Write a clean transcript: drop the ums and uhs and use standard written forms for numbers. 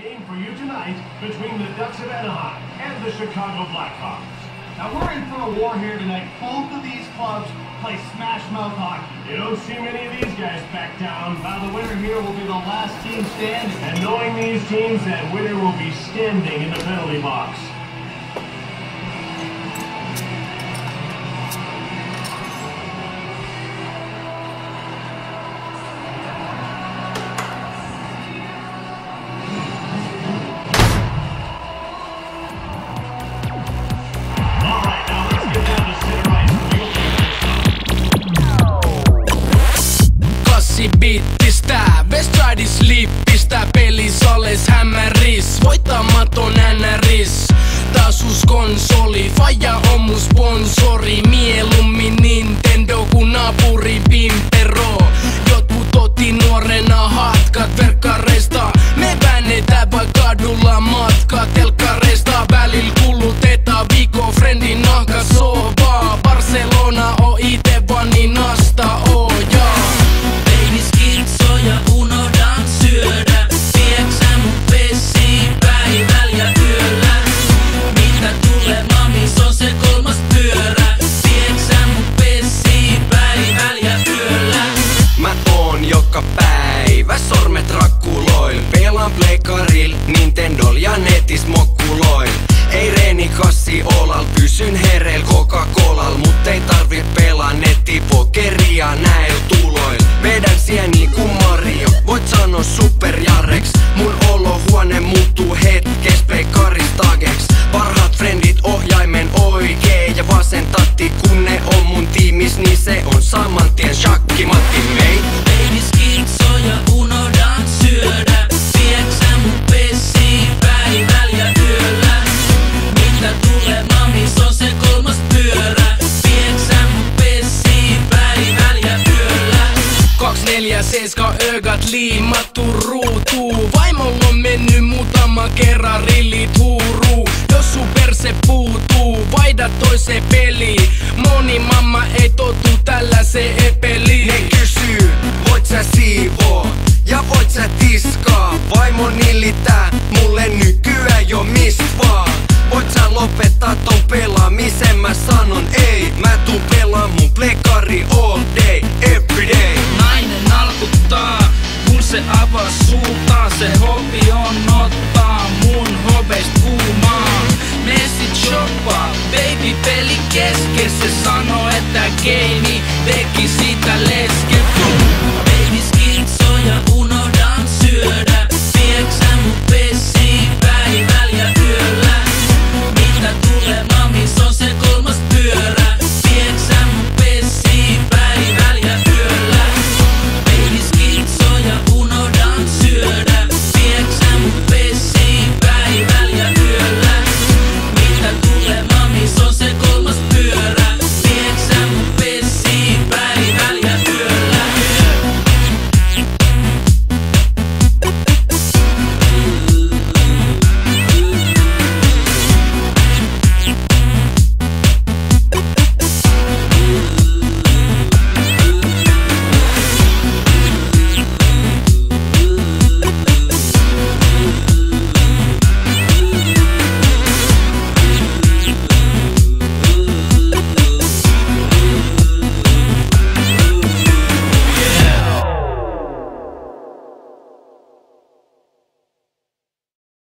game for you tonight between the Ducks of Anaheim and the Chicago Blackhawks. Now we're in for a war here tonight. Both of these clubs play smash mouth hockey. You don't see many of these guys back down. Now the winner here will be the last team standing. And knowing these teams, that winner will be standing in the penalty box. Biittistä, Westridis lippistä, pelisales hämäris, voittamaton NRis, taas uus konsoli, faija on mun sponsori, mieluummin Nintendo kun naapuri Pimpero, jotkut otti nuorena hatkat verkkareista, me väännetään vaan kadulla matkat telkkareista, välillä kulutetaan viikko friendin nahka sohvaa, Barcelona on ite vaan niin nasta ojaa. Ja unohdan syödä, vieksä mut pessiin päivällä ja yöllä. Mitä tulee mamis on se kolmas pyörä, vieksä mut pessiin päivällä ja yöllä. Mä oon joka päivä sormet rakkuloil, pelaan pleikkaril, Nintendol ja netis mokkuloil. Ei reenikassi olal, pysyn hereil Coca-Colal, mut ei tarvi pelaa nettipokeria näil tuloil. Vedän sieni ku Mario, voit sano superjarreks. Mun olohuone muuttuu hetkes pleikkaristageeks. Parhaat frendit ohjaimen oikee ja vasen tatti, kun ne on mun tiimis, niin se on saman tien shakkimatti mei. Baby skitso ja unohdan syödä, vieksä mut pessiin päivällä ja yöllä. Mitä tulee mamis on se kolmas pyörä, vieksä mut pessiin päivällä ja yöllä. 247 ögat liimattu ruutuu, vaimolla on mennyt muutama kerran rillit huuruu. Jos sun perse puutuu, vaihda toiseen peliin. Moni mamma ei totu tällaiseen epeliin. Ne kysyy, voit sä siivoo ja voit sä tiskaa. Vaimo nillittää mulle nykyään jo mist vaan. Voit sä lopettaa ton pelaamisen, mä sanon ei. Mä tuun pelaa mun pleikkari all day, every day. Nainen alkuttaa, kun se avaa suutaan. Se hobi on ottaa mun hobeist kuumaa. Messi choppaa, baby peli kesken. Se sanoo, että geimi tekee